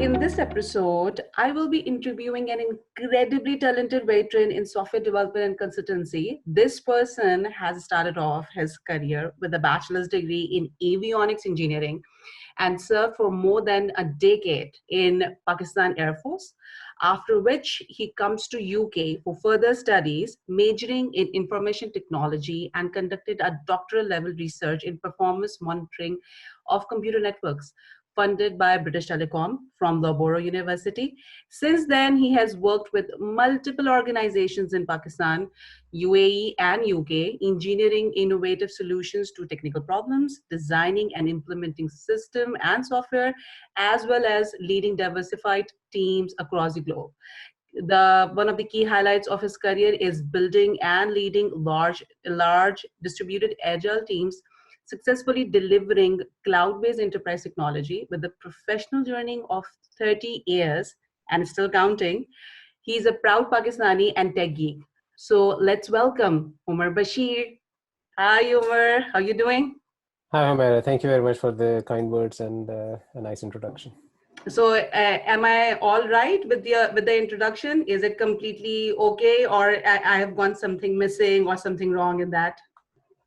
In this episode, I will be interviewing an incredibly talented veteran in software development and consultancy. This person has started off his career with a bachelor's degree in avionics engineering and served for more than a decade in Pakistan Air Force, after which he comes to UK for further studies, majoring in information technology and conducted a doctoral level research in performance monitoring of computer networks funded by British Telecom from Loughborough University. Since then, he has worked with multiple organizations in Pakistan, UAE, and UK, engineering innovative solutions to technical problems, designing and implementing system and software, as well as leading diversified teams across the globe. One of the key highlights of his career is building and leading large distributed agile teams, successfully delivering cloud-based enterprise technology with a professional journey of 30 years and still counting. He's a proud Pakistani and tech geek. So let's welcome Omar Bashir. Hi, Omar. How you doing? Hi, Omar. Thank you very much for the kind words and a nice introduction. So, am I all right with the introduction? Is it completely okay, or I have gone something missing or something wrong in that?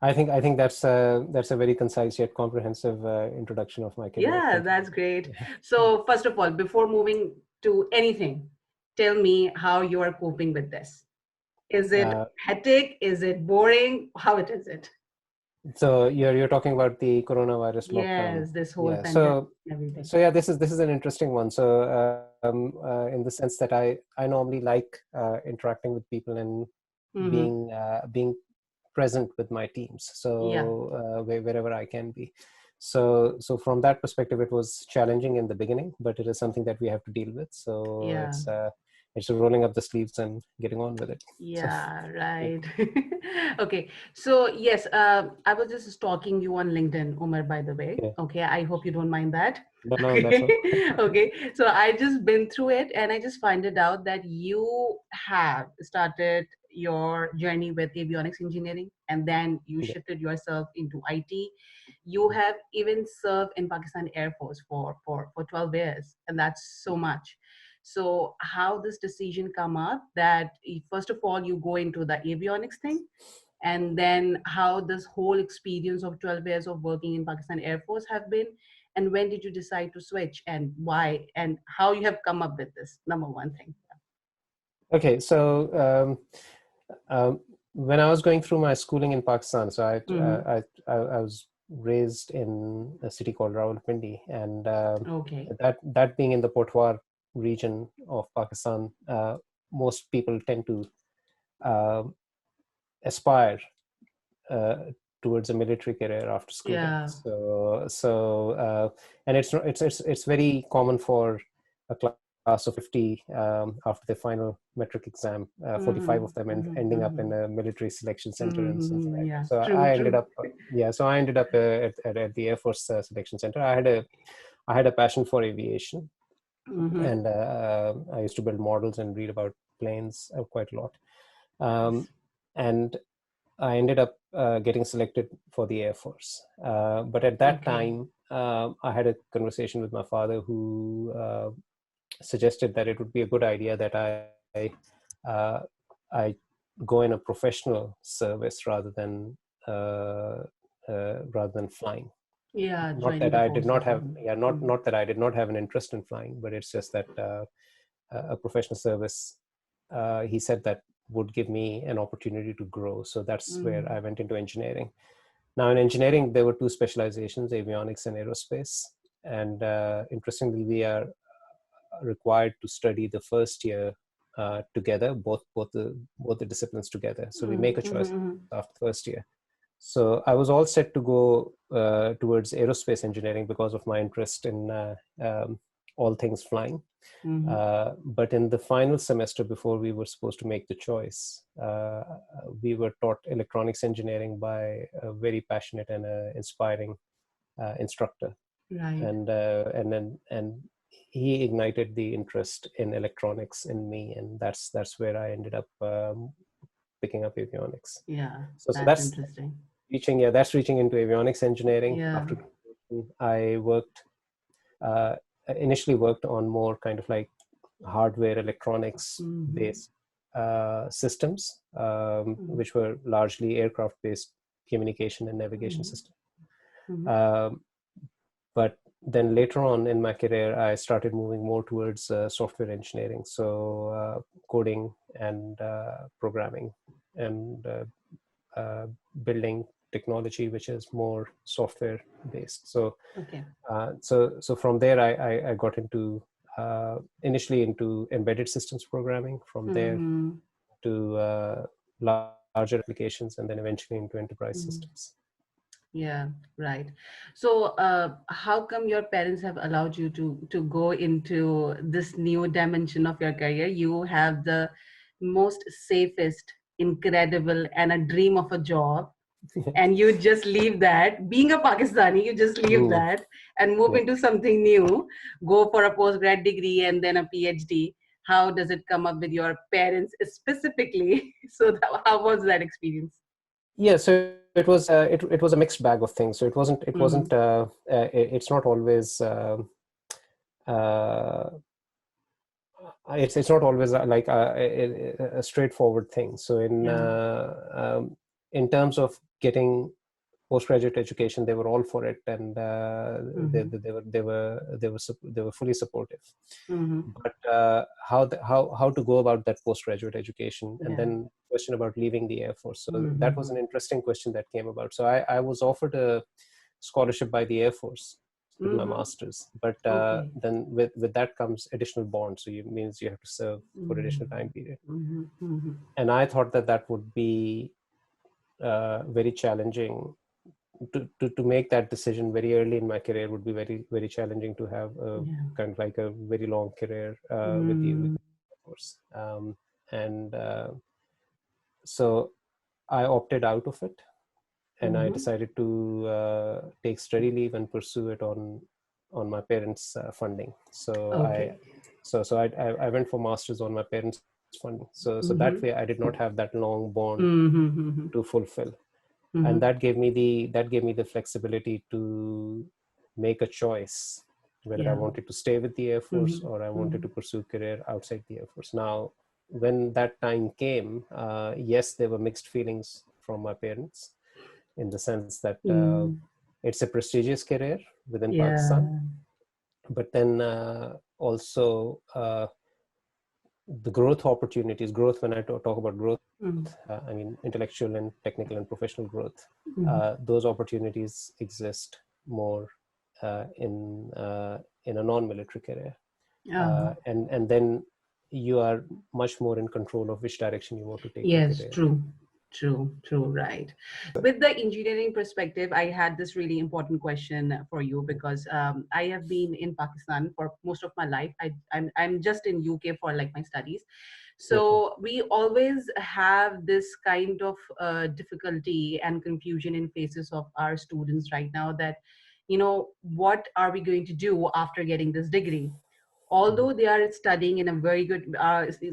I think that's a very concise yet comprehensive introduction of my career. Yeah, that's great. So, first of all, before moving to anything, tell me how you are coping with this. Is it hectic? Is it boring? How is it? So you're talking about the coronavirus lockdown. Yes, this whole pandemic. Everything. So yeah, this is an interesting one. So in the sense that I normally like interacting with people and being present with my teams. So wherever I can be. So from that perspective, it was challenging in the beginning, but it is something that we have to deal with. So it's rolling up the sleeves and getting on with it. Yeah, right. Okay. So yes, I was just stalking you on LinkedIn, Omar, by the way. Okay. I hope you don't mind that. No, that's all. Okay. So I just been through it and I just find it out that you have started your journey with avionics engineering and then you shifted yourself into IT. You have even served in Pakistan Air Force for 12 years, and that's so much. So how this decision come up that first of all you go into the avionics thing, and then how this whole experience of 12 years of working in Pakistan Air Force have been, and when did you decide to switch and why, and how you have come up with this number one thing? Okay, so when I was going through my schooling in Pakistan, so I was raised in a city called Rawalpindi, and that being in the Potwar region of Pakistan, most people tend to aspire towards a military career after schooling. And it's very common for a class of 50 after the final metric exam, 45 of them ending up in a military selection center and something like that. So I ended up at the Air Force Selection Center. I had a passion for aviation. And I used to build models and read about planes quite a lot. And I ended up getting selected for the Air Force. But at that time, I had a conversation with my father who suggested that it would be a good idea that I go in a professional service rather than flying. Not that I did not have an interest in flying, but it's just that a professional service, he said, that would give me an opportunity to grow. So that's where I went into engineering. Now in engineering, there were two specializations, avionics and aerospace. And interestingly, we are required to study the first year together, both the disciplines together. So we make a choice after the first year. So I was all set to go towards aerospace engineering because of my interest in all things flying. But in the final semester, before we were supposed to make the choice, we were taught electronics engineering by a very passionate and inspiring instructor. And he ignited the interest in electronics in me, and that's where I ended up picking up avionics. Yeah, so that's interesting. Reaching into avionics engineering after I worked initially worked on more kind of like hardware electronics based systems, which were largely aircraft based communication and navigation systems. But then later on in my career, I started moving more towards software engineering, so coding and programming and building technology which is more software based. So so from there I got into initially into embedded systems programming, from there to larger applications, and then eventually into enterprise systems. Yeah, right. So, how come your parents have allowed you to go into this new dimension of your career? You have the most safest, incredible, and a dream of a job, and you just leave that. Being a Pakistani, you just leave that and move into something new. Go for a postgrad degree and then a PhD. How does it come up with your parents specifically? So, how was that experience? Yeah, so it was a mixed bag of things. So it's not always uh, it's not always like a straightforward thing. So in terms of getting postgraduate education, they were all for it, and they were fully supportive. But how to go about that postgraduate education, and then question about leaving the Air Force. So that was an interesting question that came about. So I was offered a scholarship by the Air Force to do my master's, but then with that comes additional bonds. So it means you have to serve for additional time period. And I thought that would be very challenging. To make that decision very early in my career would be very, very challenging, to have a kind of like a very long career with the Air Force. And so I opted out of it, and I decided to take study leave and pursue it on my parents' funding. So I went for masters on my parents' funding. So that way I did not have that long bond to fulfill. And that gave me the flexibility to make a choice whether I wanted to stay with the Air Force or I wanted to pursue career outside the Air Force. Now, when that time came, yes, there were mixed feelings from my parents, in the sense that it's a prestigious career within Pakistan, but then also the growth opportunities. Growth, when I talk about growth, I mean intellectual and technical and professional growth. Those opportunities exist more in a non-military career, and then you are much more in control of which direction you want to take your career. True, right. With the engineering perspective, I had this really important question for you, because I have been in Pakistan for most of my life. I'm just in UK for like my studies. So we always have this kind of difficulty and confusion in faces of our students right now, that, what are we going to do after getting this degree? Although they are studying in a very good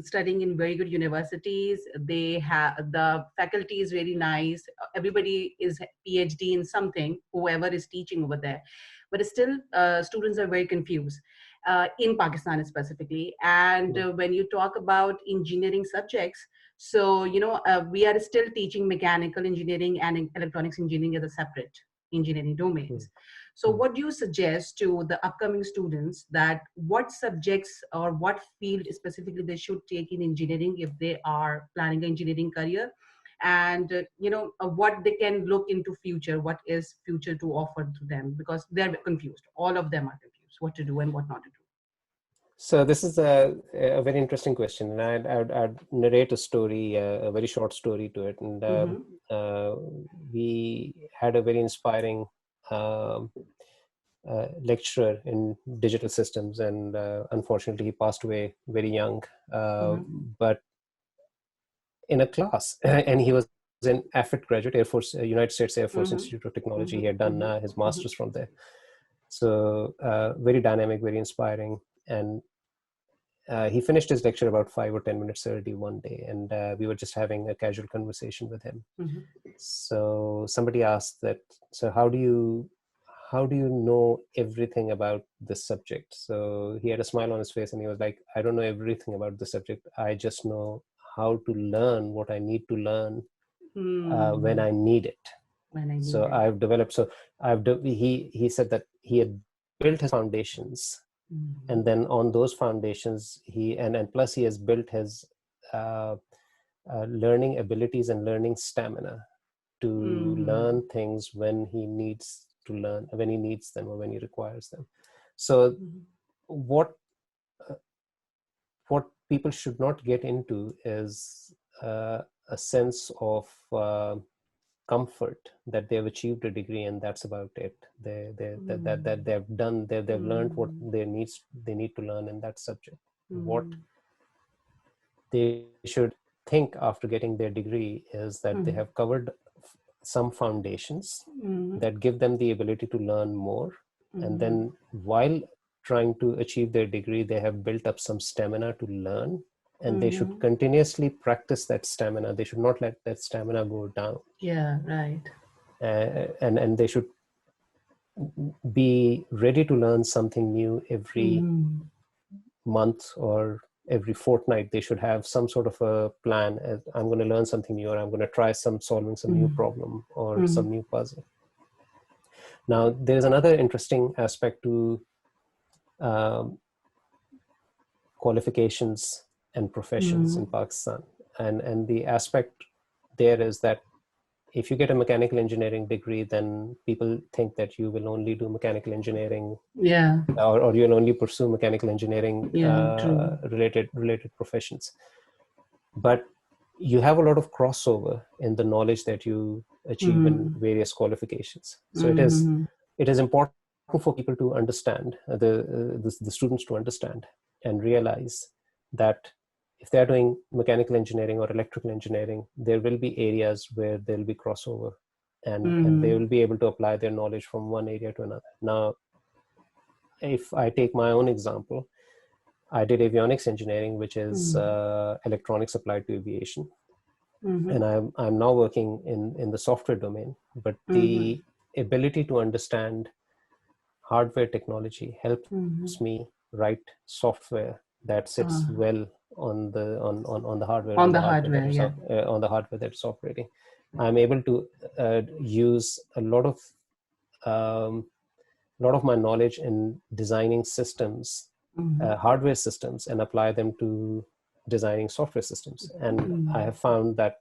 studying in very good universities, they have, the faculty is very nice, everybody is PhD in something, whoever is teaching over there, but still students are very confused in Pakistan specifically. And when you talk about engineering subjects, so we are still teaching mechanical engineering and electronics engineering as a separate engineering domains. So what do you suggest to the upcoming students, that what subjects or what field specifically they should take in engineering if they are planning an engineering career? And what they can look into future, what is future to offer to them, because they're confused, all of them are confused what to do and what not to do. So this is a very interesting question, and I'd narrate a story, a very short story to it. And we had a very inspiring lecturer in digital systems, and unfortunately he passed away very young. But in a class, and he was an AFIT graduate, Air Force, United States Air Force Institute of Technology. He had done his master's from there. So very dynamic, very inspiring. And he finished his lecture about 5 or 10 minutes early one day, and we were just having a casual conversation with him. So somebody asked that, so how do how do you know everything about this subject? So he had a smile on his face and he was like, I don't know everything about the subject. I just know how to learn what I need to learn when I need it. So I've developed, he said that he had built his foundations, and then on those foundations, and plus he has built his learning abilities and learning stamina to learn things when he needs to learn, when he needs them or when he requires them. So what people should not get into is a sense of comfort that they've achieved a degree and that's about it. That they've learned what they need to learn in that subject. What they should think after getting their degree is that they have covered some foundations that give them the ability to learn more, and then while trying to achieve their degree, they have built up some stamina to learn, and they should continuously practice that stamina. They should not let that stamina go down. Yeah, right. And they should be ready to learn something new every month or every fortnight. They should have some sort of a plan. I'm going to learn something new, or I'm going to try solving some new problem or some new puzzle. Now, there's another interesting aspect to qualifications and professions in Pakistan. And the aspect there is that if you get a mechanical engineering degree, then people think that you will only do mechanical engineering, or you'll only pursue mechanical engineering related professions. But you have a lot of crossover in the knowledge that you achieve in various qualifications. So it is important for people to understand, the students to understand and realize that if they're doing mechanical engineering or electrical engineering, there will be areas where there'll be crossover, and they will be able to apply their knowledge from one area to another. Now, if I take my own example, I did avionics engineering, which is electronics applied to aviation. And I'm now working in the software domain, but the ability to understand hardware technology helps me write software that sits well on the hardware, on the hardware, on the hardware that's operating. I'm able to use a lot of my knowledge in designing systems, hardware systems, and apply them to designing software systems. And I have found that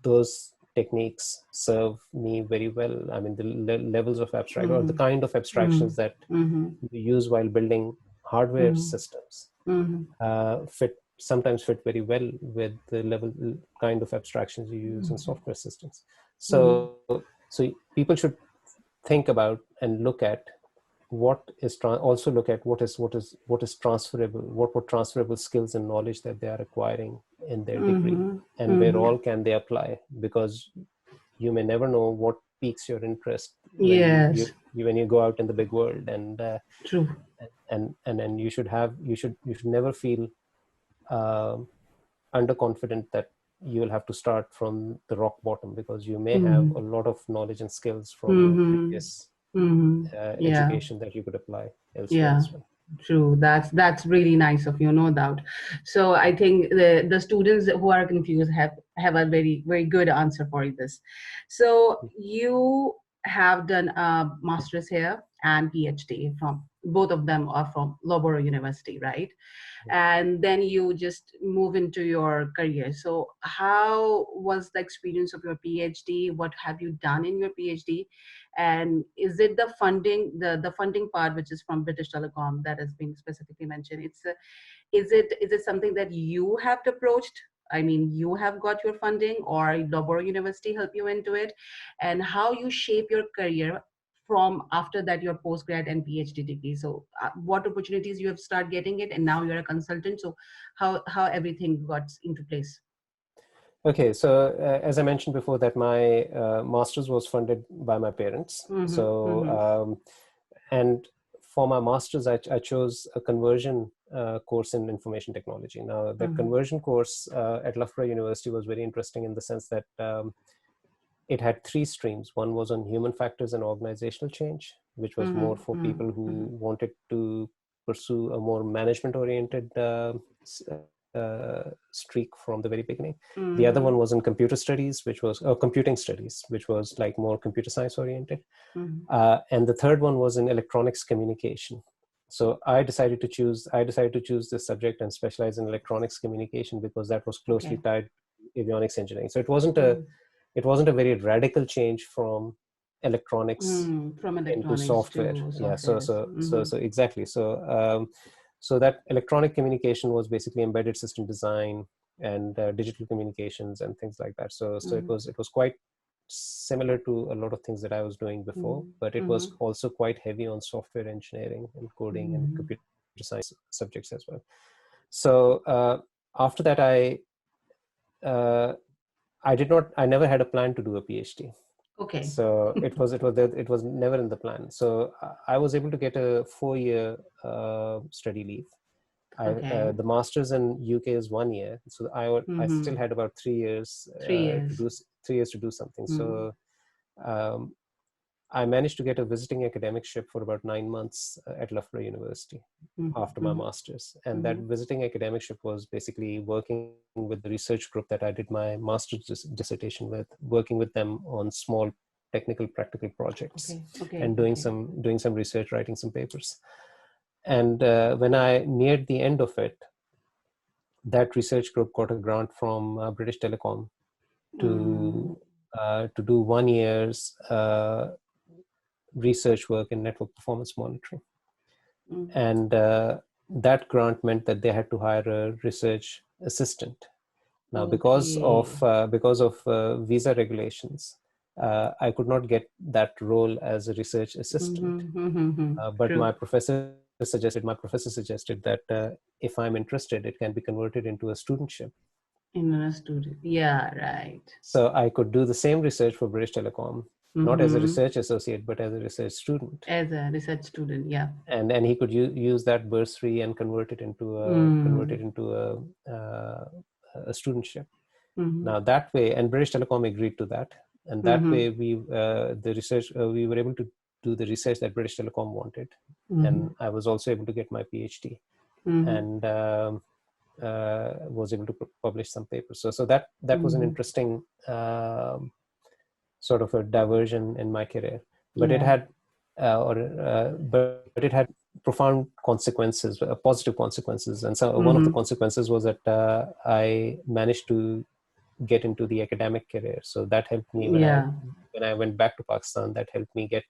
those techniques serve me very well. I mean, the levels of abstract or the kind of abstractions that you use while building hardware systems sometimes fit very well with the kind of abstractions you use in software systems. So people should think about and look at what is transferable, what transferable skills and knowledge that they are acquiring in their degree, and where all can they apply, because you may never know what piques your interest when you go out in the big world. And true. And you should never feel underconfident that you will have to start from the rock bottom, because you may have a lot of knowledge and skills from previous education that you could apply elsewhere as well. True. That's really nice of you, no doubt. So I think the students who are confused have a very, very good answer for this. So you have done a master's here and PhD, from both of them are from Loughborough University, right? And then you just move into your career. So how was the experience of your PhD? What have you done in your PhD? And is it the funding, the funding part, which is from British Telecom, that has been specifically mentioned? Is it something that you have approached? I mean, you have got your funding, or Loughborough University help you into it? And how you shape your career from after that, your postgrad and PhD degree? So what opportunities you have started getting it, and now you're a consultant, so how everything got into place? Okay, so as I mentioned before, that my master's was funded by my parents. And for my master's, I chose a conversion course in information technology. Now, that conversion course at Loughborough University was very interesting in the sense that it had 3 streams. One was on human factors and organizational change, which was more for people who wanted to pursue a more management-oriented streak from the very beginning. The other one was in computer studies, which was computing studies, which was like more computer science oriented. And the third one was in electronics communication. So I decided to choose this subject and specialize in electronics communication because that was closely tied to avionics engineering. So it wasn't a very radical change from electronics into software. Yeah. So exactly. So that electronic communication was basically embedded system design and digital communications and things like that. So it was quite similar to a lot of things that I was doing before, but it was also quite heavy on software engineering and coding and computer science subjects as well. So after that, I never had a plan to do a PhD. Okay. So it was never in the plan. So I was able to get a 4-year study leave. The master's in UK is 1 year, so I still had about 3 years, to do something. So I managed to get a visiting academicship for about 9 months at Loughborough University after my master's, and that visiting academicship was basically working with the research group that I did my master's dissertation with, working with them on small technical practical projects, and doing some research, writing some papers. And when I neared the end of it, that research group got a grant from British Telecom to do 1 year's research work in network performance monitoring. And that grant meant that they had to hire a research assistant. Now, because of visa regulations, I could not get that role as a research assistant. But my professor suggested that if I'm interested, it can be converted into a studentship. Yeah, right. So I could do the same research for British Telecom, not as a research associate, but as a research student. As a research student, yeah. And he could use that bursary and convert it into a studentship. Now that way, and British Telecom agreed to that, and that way we were able to do the research that British Telecom wanted, and I was also able to get my PhD, and was able to publish some papers. So that was an interesting sort of a diversion in my career, but it had but it had profound consequences, positive consequences, and so one of the consequences was that I managed to get into the academic career. So that helped me when I went back to Pakistan. That helped me get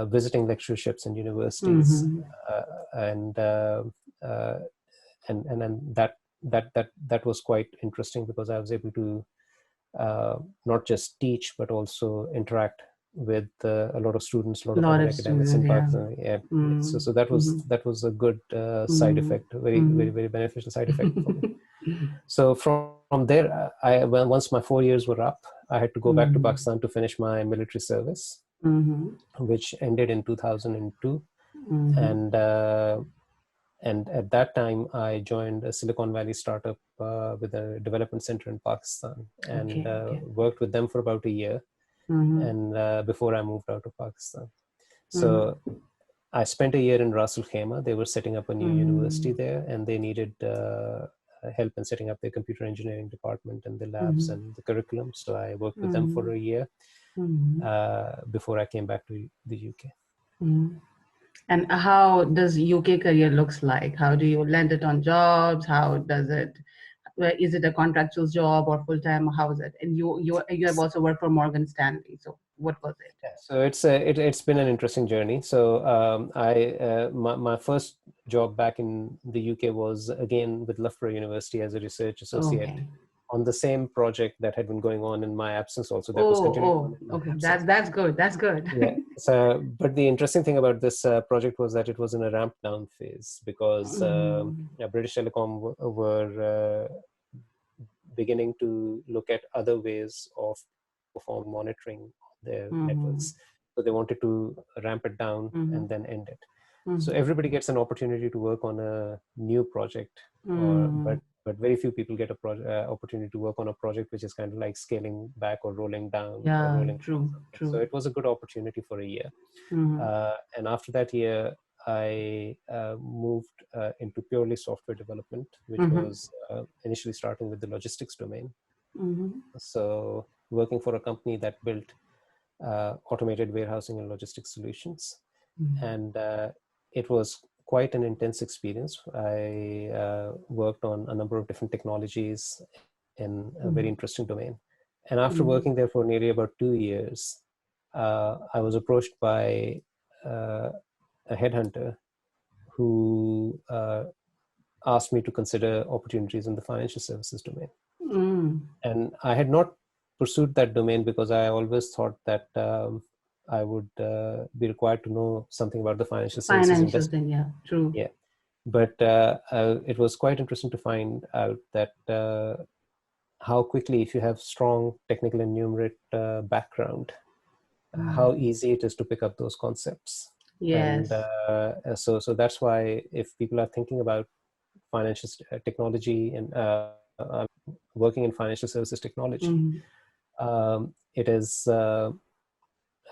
visiting lectureships in universities, and that was quite interesting because I was able to not just teach but also interact with a lot of students, a lot of other academics in Pakistan. Yeah. So that was a good side effect, very very beneficial side effect for me. So from there, once my 4 years were up, I had to go back to Pakistan to finish my military service, which ended in 2002, and at that time I joined a Silicon Valley startup with a development center in Pakistan, and worked with them for about a year, and before I moved out of Pakistan. So I spent a year in Ras Al Khaimah. They were setting up a new university there, and they needed help in setting up their computer engineering department and the labs and the curriculum. So I worked with them for a year before I came back to the UK. And how does UK career looks like? How do you land it on jobs? How does it? Is it a contractual job or full time? How is it? And you have also worked for Morgan Stanley. So what was it? So it's been an interesting journey. So my first job back in the UK was again with Loughborough University as a research associate on the same project that had been going on in my absence. Also, that was continuing. Okay, that's good. That's good. Yeah. So, but the interesting thing about this project was that it was in a ramp down phase because British Telecom were beginning to look at other ways of perform monitoring their networks. So they wanted to ramp it down and then end it. So everybody gets an opportunity to work on a new project, but but very few people get a opportunity to work on a project which is kind of like scaling back or rolling down or rolling. True. So it was a good opportunity for a year. And after that year, I moved into purely software development, which was initially starting with the logistics domain. So working for a company that built automated warehousing and logistics solutions. And it was quite an intense experience. I worked on a number of different technologies in a very interesting domain. And after working there for nearly about 2 years, I was approached by a headhunter who asked me to consider opportunities in the financial services domain. And I had not pursued that domain because I always thought that I would be required to know something about the financial services industry. Yeah, true. Yeah, but it was quite interesting to find out that how quickly, if you have strong technical and numeric background, how easy it is to pick up those concepts. Yes. And so that's why if people are thinking about financial technology and working in financial services technology, it is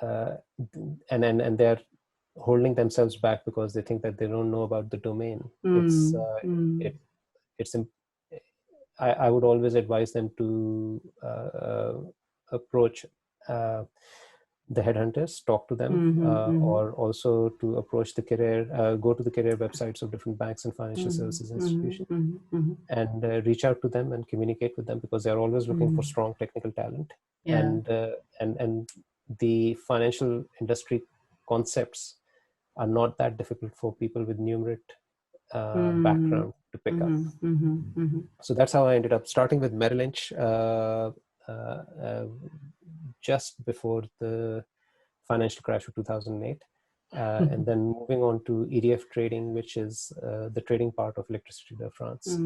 and they're holding themselves back because they think that they don't know about the domain. I would always advise them to approach the headhunters, talk to them, or also to approach the career, go to the career websites of different banks and financial services institutions, and reach out to them and communicate with them, because they're always looking for strong technical talent. And the financial industry concepts are not that difficult for people with numeric background to pick up. So that's how I ended up starting with Merrill Lynch just before the financial crash of 2008, and then moving on to EDF trading, which is the trading part of Electricité de France.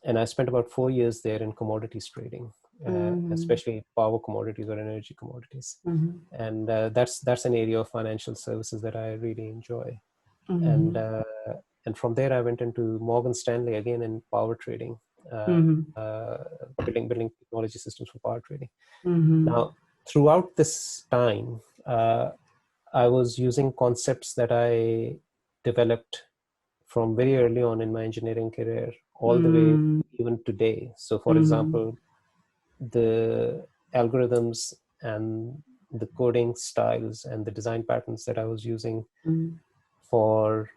And I spent about 4 years there in commodities trading, especially power commodities or energy commodities. And that's an area of financial services that I really enjoy. And from there, I went into Morgan Stanley again in power trading, building technology systems for power trading. Now, throughout this time, I was using concepts that I developed from very early on in my engineering career, all the way even today. So, for example, the algorithms and the coding styles and the design patterns that I was using for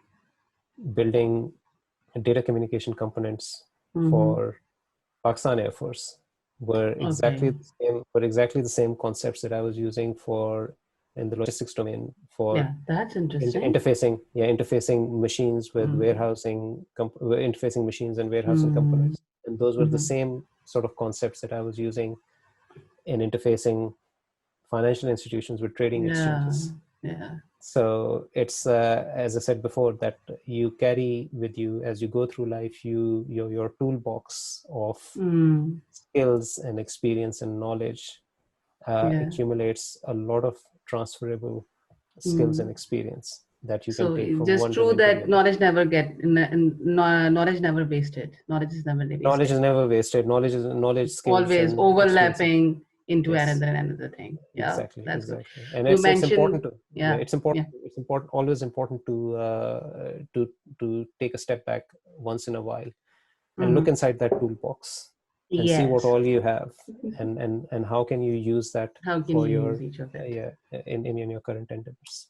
building data communication components for Pakistan Air Force were exactly the same concepts that I was using in the logistics domain for that's interesting. interfacing machines with warehousing, interfacing machines and warehousing components. And those were the same sort of concepts that I was using in interfacing financial institutions with trading exchanges. So it's as I said before, that you carry with you as you go through life, your toolbox of skills and experience and knowledge accumulates a lot of transferable skills and experience that you can take from just one true domain to that the other. knowledge never wasted. Knowledge is never wasted. Knowledge is never wasted. Knowledge, skills, always and overlapping into another thing. Exactly. That's good. Good. And it's important to it's always important to take a step back once in a while and look inside that toolbox and see what all you have, and how can you use that for your each of it? in your current endeavors.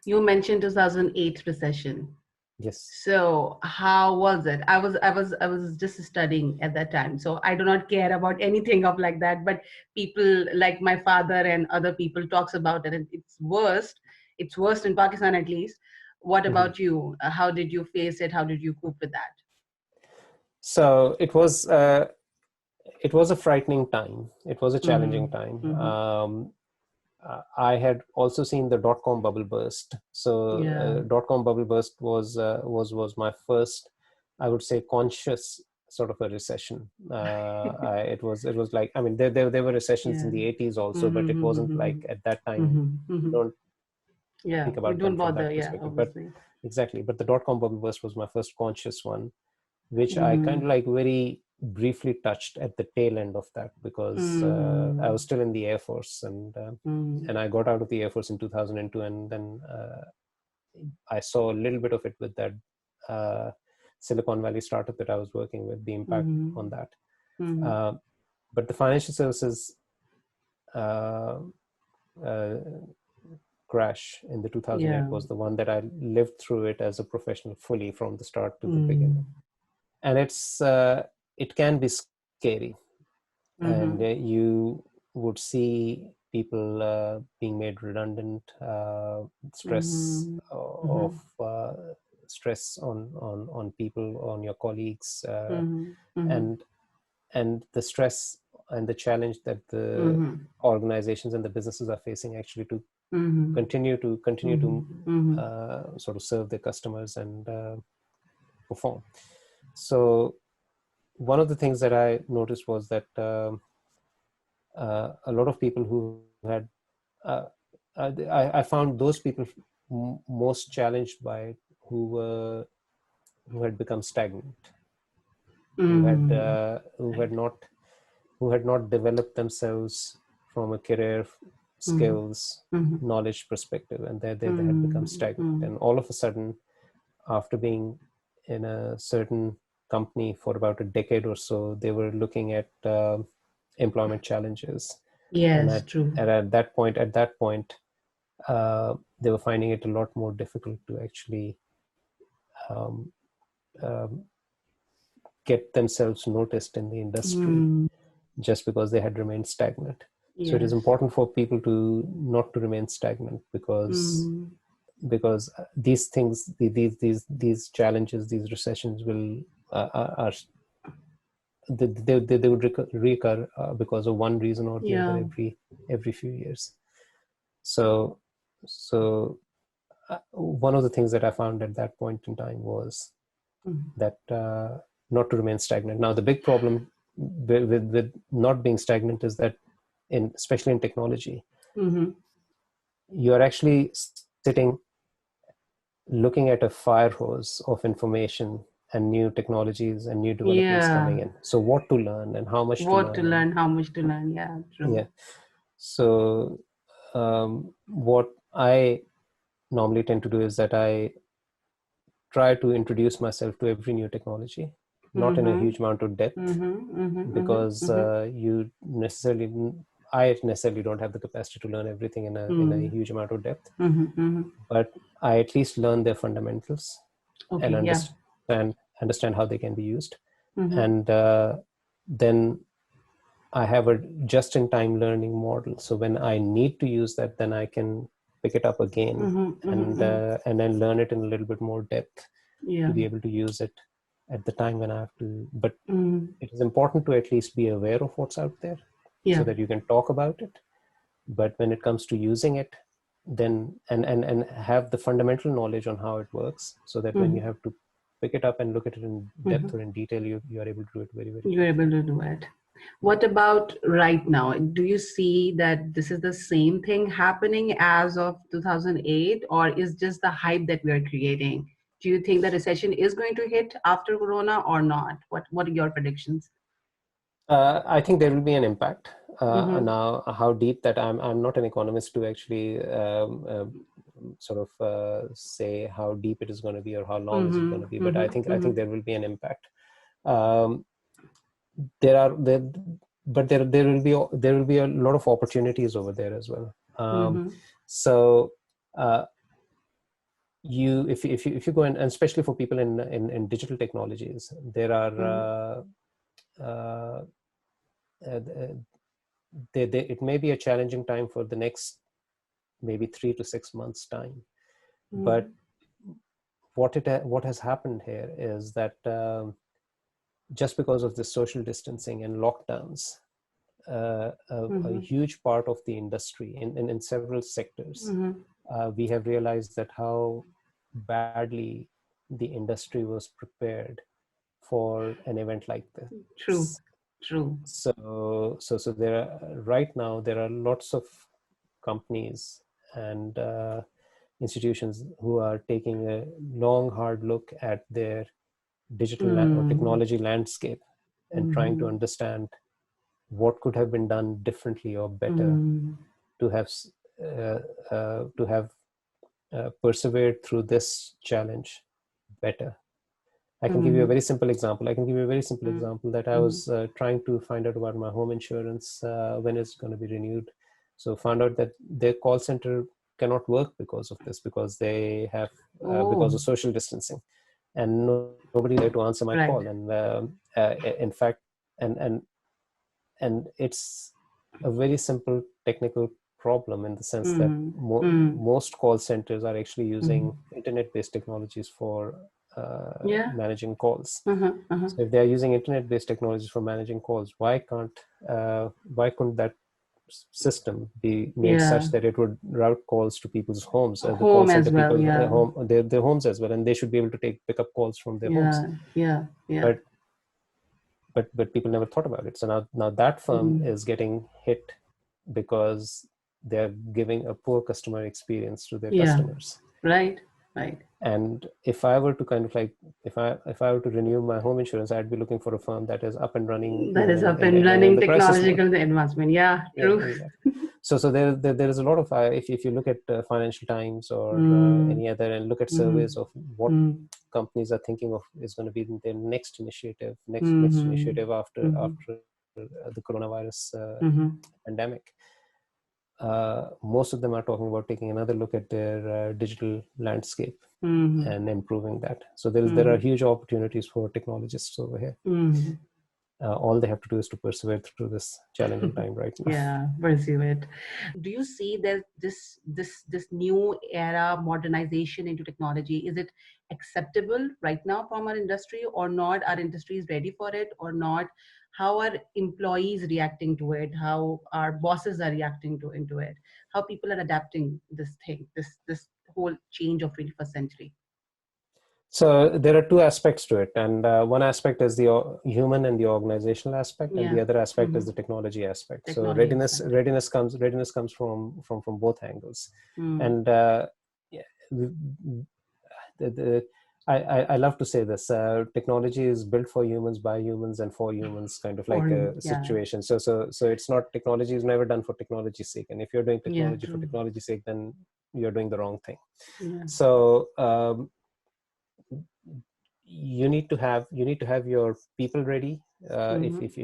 You mentioned 2008 recession. Yes. So how was it? I was just studying at that time, so I do not care about anything of like that. But people like my father and other people talks about it, and it's worst. It's worst in Pakistan, at least. What about you? How did you face it? How did you cope with that? So it was a frightening time. It was a challenging time. I had also seen the dot-com bubble burst. So dot-com bubble burst was my first, I would say, conscious sort of a recession. It was like, I mean, there were recessions in the 80s also, but it wasn't like at that time. You don't think about them from that perspective. But exactly. But the dot-com bubble burst was my first conscious one. which I kind of like very briefly touched at the tail end of that, because I was still in the Air Force, and I got out of the Air Force in 2002, and then I saw a little bit of it with that Silicon Valley startup that I was working with, the impact on that. But the financial services crash in the 2008 was the one that I lived through it as a professional fully from the start to the beginning. And it can be scary. And you would see people being made redundant, stress of stress on people, on your colleagues, and the stress and the challenge that the organizations and the businesses are facing actually to continue to sort of serve their customers and perform. So one of the things that I noticed was that a lot of people who had I found those people most challenged by it who had become stagnant, who had not developed themselves from a career, skills, knowledge perspective, and they had become stagnant. And all of a sudden, after being in a certain company for about a decade or so, they were looking at employment challenges. Yes, true. And at that point, they were finding it a lot more difficult to actually get themselves noticed in the industry just because they had remained stagnant. Yes. So it is important for people to not to remain stagnant, because these things, these challenges, these recessions will they would recur because of one reason or the other every few years. So one of the things that I found at that point in time was that not to remain stagnant. Now the big problem with not being stagnant is that especially in technology, you are actually sitting looking at a fire hose of information and new technologies and new developments coming in. So what to learn and how much how much to learn. Yeah, true. Yeah. So what I normally tend to do is that I try to introduce myself to every new technology, not in a huge amount of depth, because I necessarily don't have the capacity to learn everything in a huge amount of depth. But I at least learn their fundamentals and understand how they can be used. And then I have a just-in-time learning model. So when I need to use that, then I can pick it up again and then learn it in a little bit more depth to be able to use it at the time when I have to. But it is important to at least be aware of what's out there so that you can talk about it. But when it comes to using it, then and have the fundamental knowledge on how it works, so that when you have to pick it up and look at it in depth or in detail, you are able to do it very, very well. You're able to do it. What about right now? Do you see that this is the same thing happening as of 2008, or is just the hype that we are creating? Do you think the recession is going to hit after Corona or not? What are your predictions? I think there will be an impact. Now, how deep that I'm not an economist to actually sort of say how deep it is going to be or how long is it going to be. But I think there will be an impact. There will be a lot of opportunities over there as well. So if you go and especially for people in digital technologies, there are it may be a challenging time for the next maybe 3 to 6 months time. But what has happened here is that just because of the social distancing and lockdowns, a huge part of the industry in several sectors, we have realized that how badly the industry was prepared for an event like this. True. So right now there are lots of companies and institutions who are taking a long, hard look at their digital or technology landscape and trying to understand what could have been done differently or better to have persevered through this challenge better. I can give you a very simple example. That I was trying to find out about my home insurance, when it's going to be renewed. So found out that their call center cannot work because of this, because they have because of social distancing, and nobody there to answer my call. And in fact, and it's a very simple technical problem in the sense that most call centers are actually using internet-based technologies for managing calls. So if they are using internet-based technologies for managing calls, why couldn't that system be made such that it would route calls to people's homes, the call center people, their homes as well, and they should be able to pick up calls from their homes. But people never thought about it. So now that firm is getting hit because they're giving a poor customer experience to their customers. Right. And if I were to kind of like, if I were to renew my home insurance, I'd be looking for a firm that is up and running. That is up and running, technological advancement. Yeah, true. Exactly. So there is a lot of, if you look at Financial Times or any other, and look at surveys of what companies are thinking of is going to be their next initiative after the coronavirus pandemic. Most of them are talking about taking another look at their digital landscape and improving that. So there are huge opportunities for technologists over here. All they have to do is to persevere through this challenging time right now. Yeah, pursue it. Do you see that this new era modernization into technology, is it acceptable right now from our industry or not? Our industry is ready for it or not? How are employees reacting to it? How our bosses are reacting into it? How people are adapting this whole change of 21st century? So there are two aspects to it, and one aspect is the human and the organizational aspect, and the other aspect is the technology aspect. So readiness comes from both angles, and I love to say this: technology is built for humans, by humans, and for humans, kind of like a situation. So it's not, technology is never done for technology's sake, and if you're doing technology for technology's sake, then you're doing the wrong thing. So you need to have your people ready. If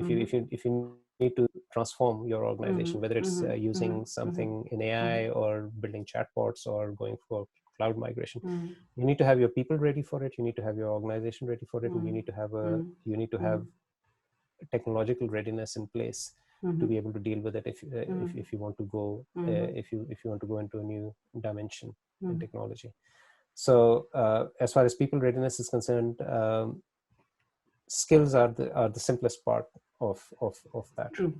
you need to transform your organization, whether it's using something in AI or building chatbots or going for cloud migration, you need to have your people ready for it. You need to have your organization ready for it, and you need to have technological readiness in place to be able to deal with it if you want to go if you want to go into a new dimension in technology. So as far as people readiness is concerned, skills are the simplest part of that. True.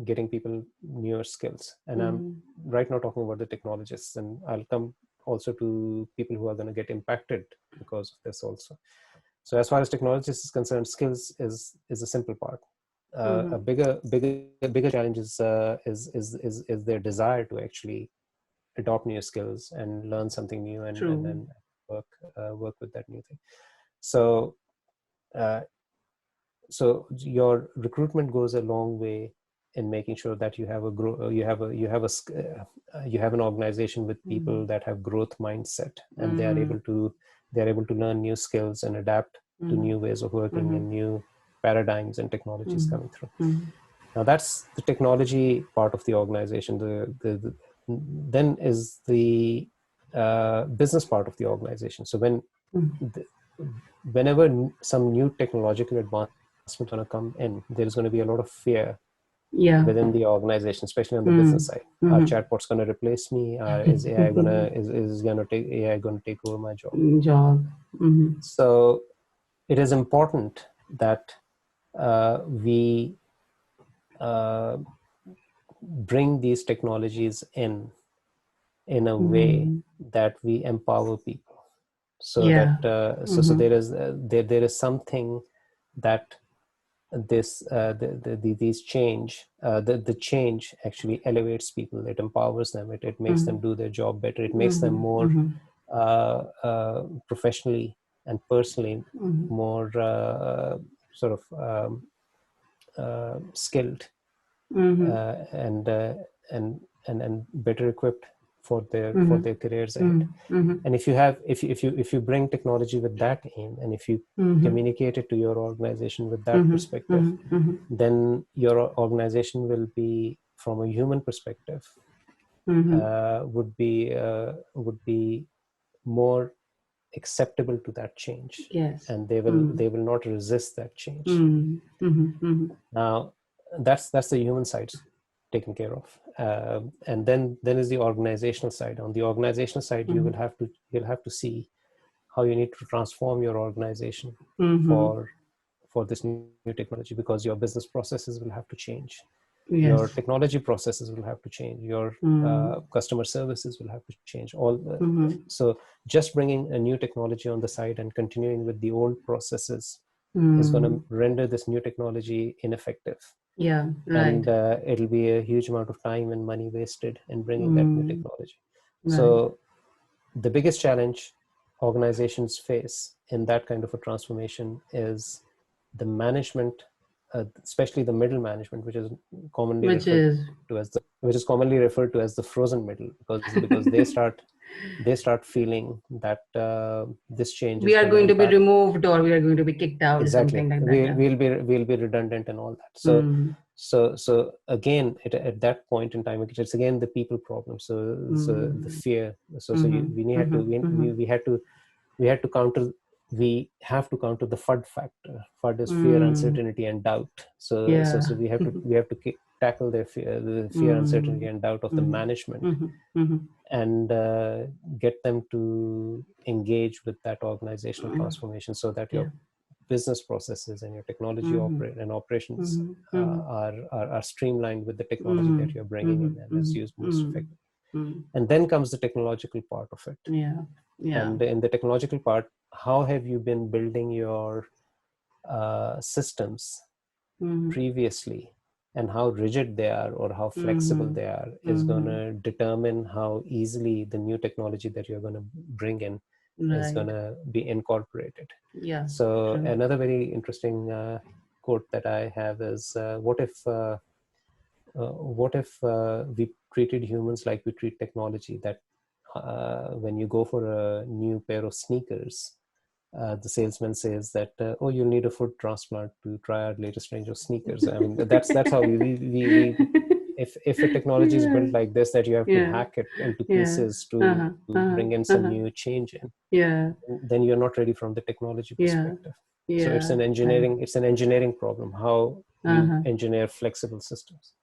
Getting people newer skills, and I'm right now talking about the technologists, and I'll come also to people who are going to get impacted because of this also. So as far as technologists is concerned, skills is a simple part. A bigger challenge is their desire to actually adopt new skills and learn something new and then work with that new thing. So so your recruitment goes a long way in making sure that you have an organization with people that have growth mindset, and they are able to learn new skills and adapt to new ways of working and new paradigms and technologies coming through. Now that's the technology part of the organization. Then is the business part of the organization. So whenever some new technological advancement is going to come in, there is going to be a lot of fear within the organization, especially on the business side. Are chatbots going to replace me? Is AI going to take over my job? So it is important that we bring these technologies in a way that we empower people, so that so there is something that these change the change actually elevates people. It empowers them. It makes them do their job better. It makes them more professionally and personally more sort of skilled and better equipped for their careers ahead. And if you bring technology with that aim, and if you communicate it to your organization with that perspective, then your organization will be, from a human perspective, would be more acceptable to that change. Yes. And they will not resist that change. Now that's the human side taken care of, and then is the organizational side. On the organizational side, you'll have to see how you need to transform your organization for this new technology, because your business processes will have to change. Yes. Your technology processes will have to change. Your customer services will have to change. So just bringing a new technology on the side and continuing with the old processes is going to render this new technology ineffective. Yeah, right. And it'll be a huge amount of time and money wasted in bringing that new technology. Right. So the biggest challenge organizations face in that kind of a transformation is the management, especially the middle management, which is commonly referred to as the frozen middle, because they start feeling that this change we are going to be removed, or we are going to be kicked out. Exactly. Something like that. We'll be redundant and all that. So again, at that point in time, it's again the people problem. So the fear. We have to counter the FUD factor. FUD is fear, uncertainty, and doubt. So we have to tackle the fear, uncertainty, and doubt of the management, and get them to engage with that organizational transformation, so that your business processes and your technology operations are streamlined with the technology that you're bringing in and is used most effectively. And then comes the technological part of it. And in the technological part, how have you been building your systems previously, and how rigid they are or how flexible they are is going to determine how easily the new technology that you're going to bring in is going to be incorporated. So another very interesting quote that I have is, what if we treated humans like we treat technology? That when you go for a new pair of sneakers, the salesman says that, oh, you'll need a foot transplant to try our latest range of sneakers. I mean, that's how we if a technology is built like this, that you have to hack it into pieces to bring in some new change in, then you're not ready from the technology perspective. So it's an engineering problem, how you engineer flexible systems.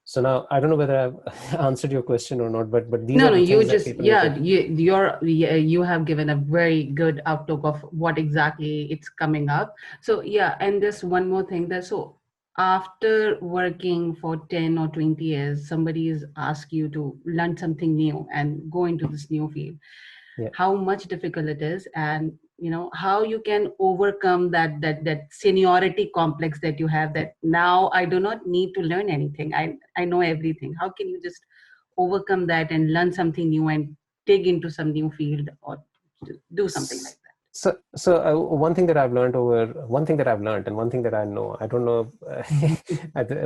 So now I don't know whether I've answered your question or not, but these are the things that people you have given a very good outlook of what exactly it's coming up. So and there's one more thing, that so after working for 10 or 20 years, somebody is asked you to learn something new and go into this new field. How much difficult it is, and how you can overcome that seniority complex that you have, that now I do not need to learn anything, I know everything. How can you just overcome that and learn something new and dig into some new field or do something like that? So one thing that I've learned, and one thing that I know, I don't know,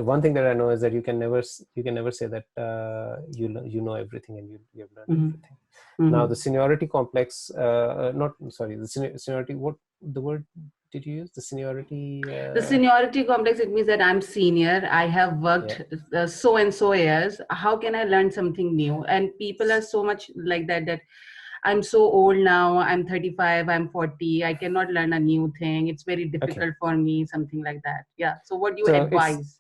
one thing that I know is that you can never say that you know everything and you have learned everything. Now the seniority complex, the seniority, what the word did you use? The seniority? The seniority complex, it means that I'm senior, I have worked so and so years. How can I learn something new? And people are so much like that I'm so old now, I'm 35, I'm 40, I cannot learn a new thing. It's very difficult for me, something like that. So what do you advise?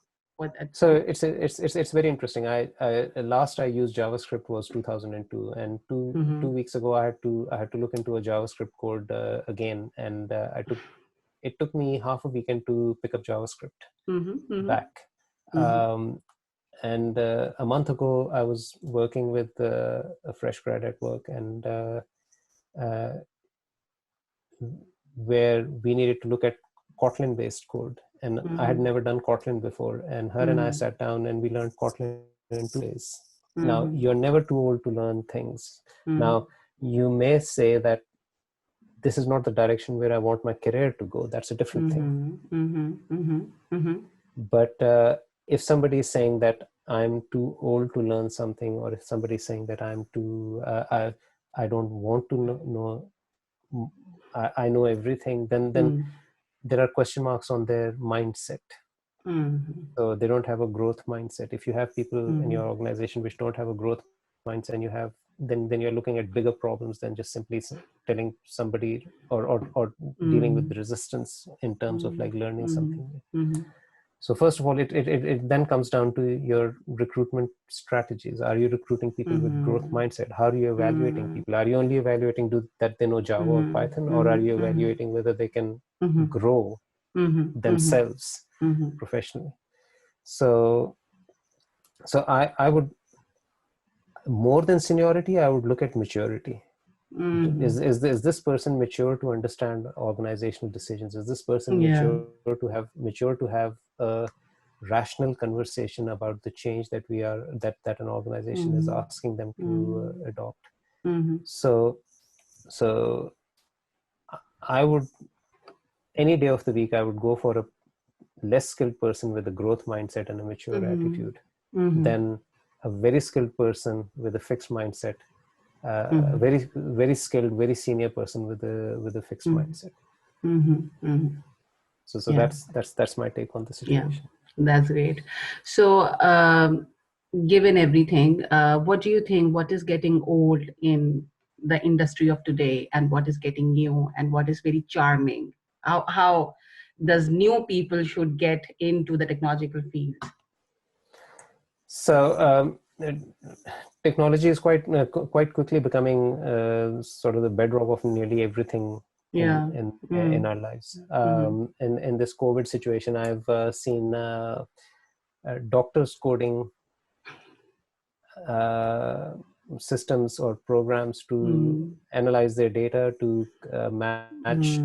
So it's very interesting. I last I used JavaScript was 2002, and two weeks ago I had to look into a JavaScript code again, and it took me half a weekend to pick up JavaScript back. And a month ago I was working with a fresh grad at work, and where we needed to look at Kotlin based code. And I had never done Kotlin before. And her and I sat down and we learned Kotlin in 2 days. Now, you're never too old to learn things. Now, you may say that this is not the direction where I want my career to go. That's a different thing. But if somebody is saying that I'm too old to learn something, or if somebody is saying that I'm too, I don't want to know, I know everything, then there are question marks on their mindset. So they don't have a growth mindset. If you have people in your organization which don't have a growth mindset, and then you're looking at bigger problems than just simply telling somebody or dealing with resistance in terms of like learning something. So first of all, it then comes down to your recruitment strategies. Are you recruiting people with growth mindset? How are you evaluating people? Are you only evaluating that they know Java or Python, or are you evaluating whether they can grow themselves professionally? So I would, more than seniority, I would look at maturity. Is this person mature to understand organizational decisions? Is this person mature to have a rational conversation about the change that that an organization is asking them to adopt? So I would, any day of the week, I would go for a less skilled person with a growth mindset and a mature attitude than a very skilled person with a fixed mindset, a very skilled, very senior person with a fixed mindset. So that's my take on the situation. Yeah, that's great. So given everything, what do you think, what is getting old in the industry of today, and what is getting new, and what is very charming? How does new people should get into the technological field? So technology is quite quickly becoming sort of the bedrock of nearly everything in our lives. In this COVID situation, I've seen doctors coding systems or programs to analyze their data, to match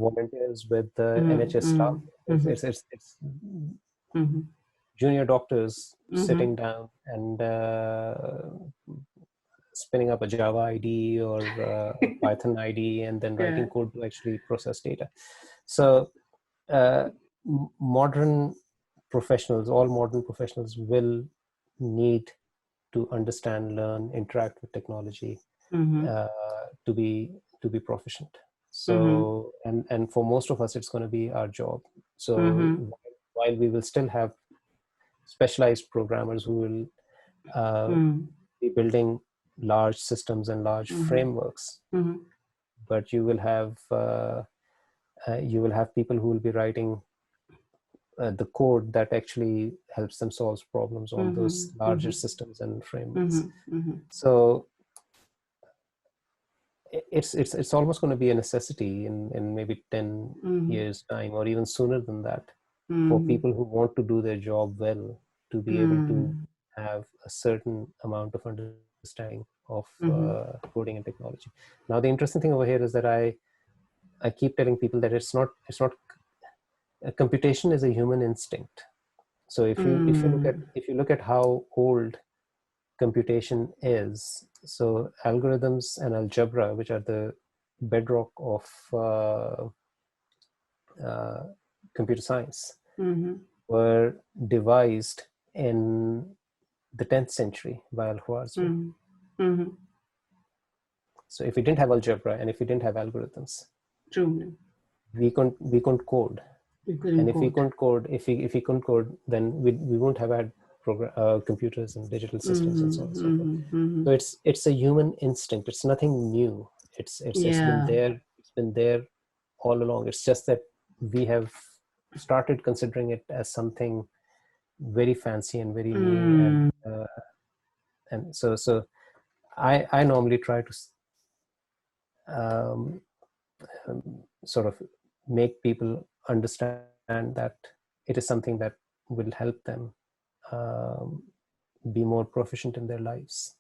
volunteers with the NHS staff. It's junior doctors sitting down and spinning up a Java IDE or a Python IDE and then writing code to actually process data. So modern professionals, all modern professionals will need to understand, learn, interact with technology to be proficient. So and for most of us, it's going to be our job. So while we will still have specialized programmers who will be building large systems and large frameworks, but you will have people who will be writing the code that actually helps them solve problems on those larger systems and frameworks. So it's almost going to be a necessity in maybe 10 years time, or even sooner than that, for people who want to do their job well to be able to have a certain amount of understanding of coding and technology. Now the interesting thing over here is that I keep telling people that it's not computation is a human instinct. So if you look at how old computation is, so algorithms and algebra, which are the bedrock of computer science, were devised in the 10th century by Al-Khwarizmi. So if we didn't have algebra and if we didn't have algorithms, we couldn't code. And if we couldn't code, if we couldn't code, then we wouldn't have had computers and digital systems and so on and so forth. So it's a human instinct. It's nothing new. It's been there. It's been there all along. It's just that we have started considering it as something very fancy and very new. And so I normally try to sort of make people understand that it is something that will help them be more proficient in their lives.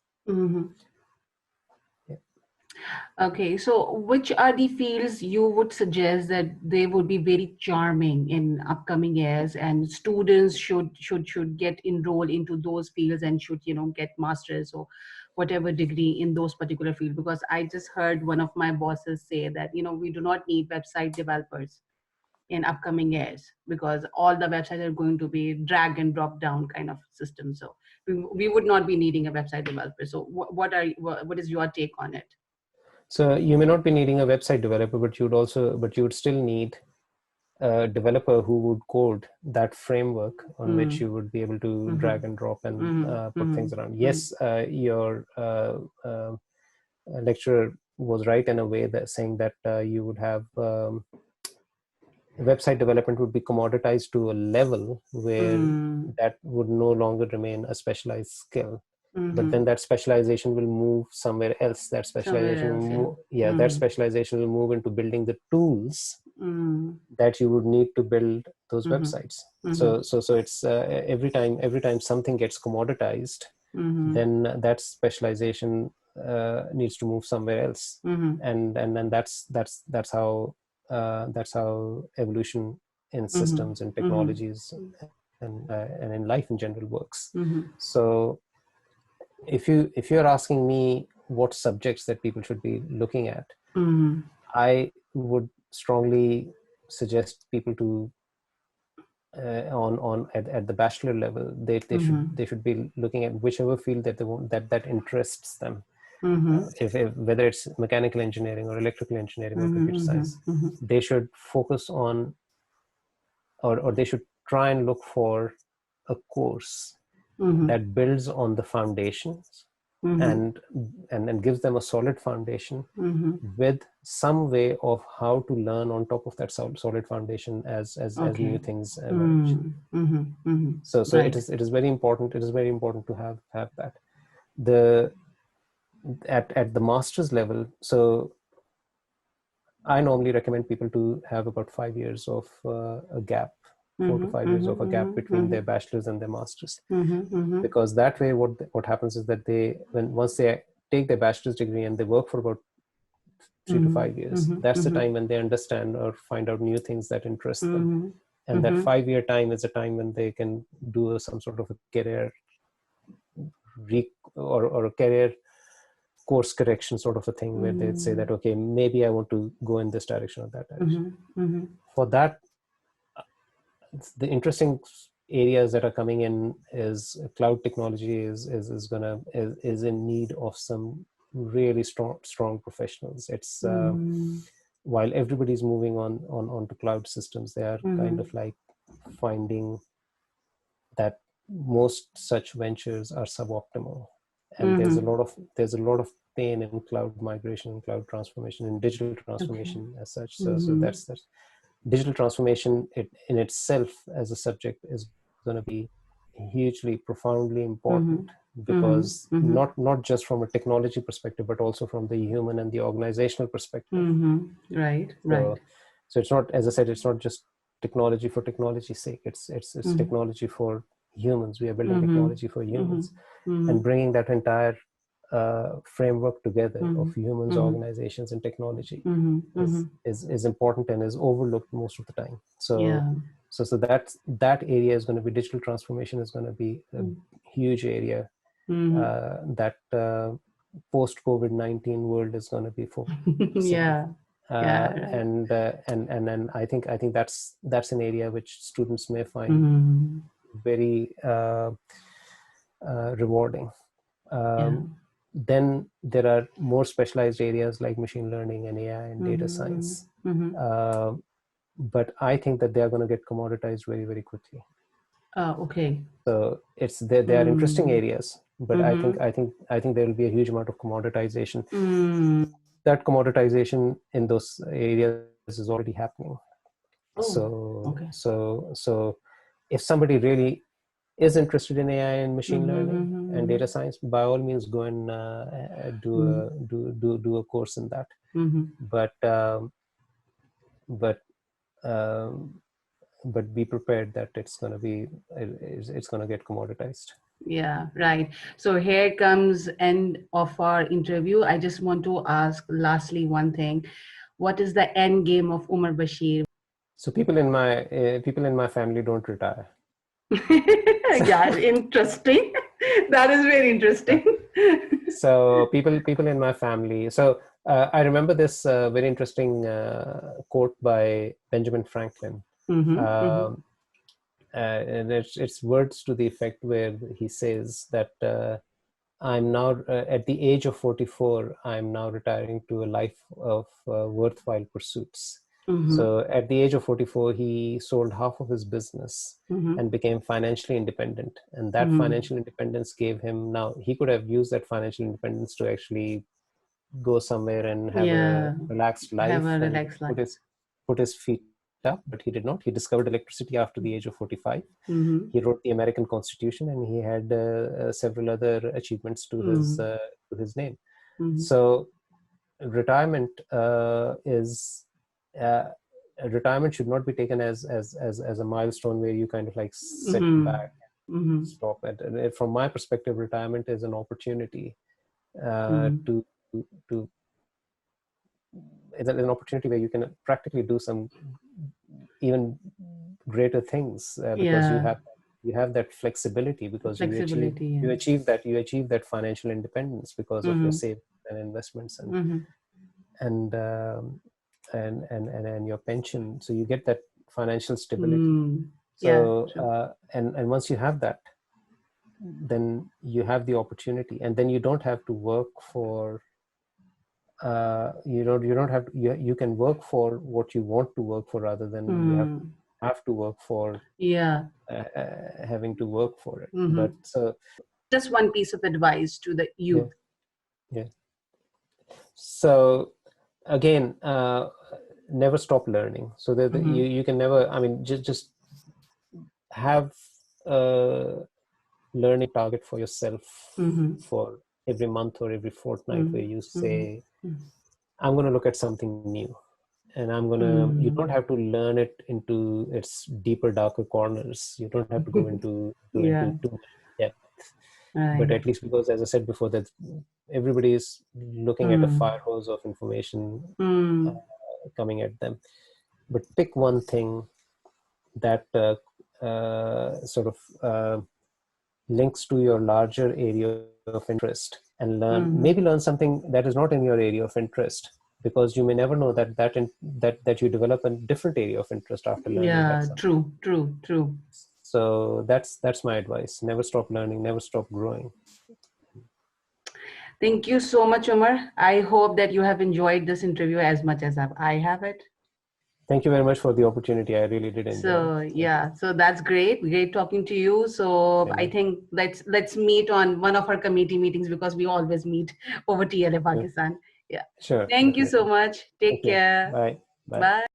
Okay, so which are the fields you would suggest that they would be very charming in upcoming years, and students should get enrolled into those fields and should, you know, get masters or whatever degree in those particular field? Because I just heard one of my bosses say that, you know, we do not need website developers in upcoming years because all the websites are going to be drag and drop down kind of system. So we would not be needing a website developer. So what is your take on it? So you may not be needing a website developer, but you would still need a developer who would code that framework on which you would be able to drag and drop and put things around. Yes, your lecturer was right in a way that saying that you would have website development would be commoditized to a level where that would no longer remain a specialized skill. But then that specialization will move somewhere else. That specialization will move, that specialization will move into building the tools that you would need to build those websites. So it's every time something gets commoditized, then that specialization needs to move somewhere else. And then that's how evolution in systems and technologies and in life in general works. So if you're asking me what subjects that people should be looking at, I would strongly suggest people to at the bachelor level, they should be looking at whichever field that they want, that interests them. If whether it's mechanical engineering or electrical engineering or computer science, they should focus on or they should try and look for a course that builds on the foundations and gives them a solid foundation with some way of how to learn on top of that solid foundation as new things emerge. So right. it is very important to have that. The at the master's level, so I normally recommend people to have about 5 years of a gap, 4 to 5 years of a gap between their bachelor's and their master's, because that way what happens is that once they take their bachelor's degree and they work for about 3 to 5 years, that's the time when they understand or find out new things that interest them, and that 5-year time is a time when they can do some sort of a career or a career course correction sort of a thing, where they'd say that, okay, maybe I want to go in this direction or that direction. For that, the interesting areas that are coming in is cloud technology is in need of some really strong professionals. It's while everybody's moving onto cloud systems, they are kind of like finding that most such ventures are suboptimal, and there's a lot of pain in cloud migration and cloud transformation and digital transformation as such. So that's digital transformation in itself as a subject is going to be hugely profoundly important, because not just from a technology perspective but also from the human and the organizational perspective. Right. So it's not, as I said, it's not just technology for technology's sake. It's technology for humans. We are building technology for humans, and bringing that entire framework together of humans, organizations, and technology is important and is overlooked most of the time. So that area is going to be, digital transformation is going to be a huge area that post COVID-19 world is going to be focusing on. And I think that's an area which students may find very rewarding. Then there are more specialized areas like machine learning and AI and data science. But I think that they are going to get commoditized very, very quickly. Okay. So they are interesting areas, but I think there will be a huge amount of commoditization. That commoditization in those areas is already happening. So if somebody really is interested in AI and machine learning and data science, by all means go and do a course in that. But be prepared that it's going to get commoditized. Yeah, right. So here comes end of our interview. I just want to ask lastly one thing. What is the end game of Umar Bashir? So people in my family don't retire. Yeah, interesting. That is very interesting. So people in my family. So I remember this very interesting quote by Benjamin Franklin. Um, and it's words to the effect where he says that I'm now at the age of 44. I'm now retiring to a life of worthwhile pursuits. So at the age of 44, he sold half of his business and became financially independent. And that financial independence gave him, now he could have used that financial independence to actually go somewhere and have a relaxed life Have a and relaxed life. put his feet up, but he did not. He discovered electricity after the age of 45. He wrote the American Constitution, and he had several other achievements to his name. So retirement retirement should not be taken as a milestone where you kind of like sit back and stop. And from my perspective, retirement is an opportunity to it's an opportunity where you can practically do some even greater things because you have that flexibility, because you achieve that financial independence because of your savings and investments and your pension. So you get that financial stability. So and once you have that, then you have the opportunity, and then you don't have to work for you don't have you can work for what you want to work for rather than you have to work for having to work for it. But so just one piece of advice to the youth. So again, never stop learning. So that you can never, I mean, just have a learning target for yourself for every month or every fortnight where you say, I'm going to look at something new, and you don't have to learn it into its deeper, darker corners. You don't have to go into too much depth. But at least, because as I said before, that everybody is looking at a fire hose of information coming at them. But pick one thing that sort of links to your larger area of interest, and maybe learn something that is not in your area of interest, because you may never know that you develop a different area of interest after learning that subject. True. So that's my advice. Never stop learning, never stop growing. Thank you so much, Omar. I hope that you have enjoyed this interview as much as I have it. Thank you very much for the opportunity. I really did enjoy it. So that's great talking to you. So I think let's meet on one of our committee meetings, because we always meet over TLA Pakistan. Yeah. Sure. Thank you so much. Take care. Bye. Bye.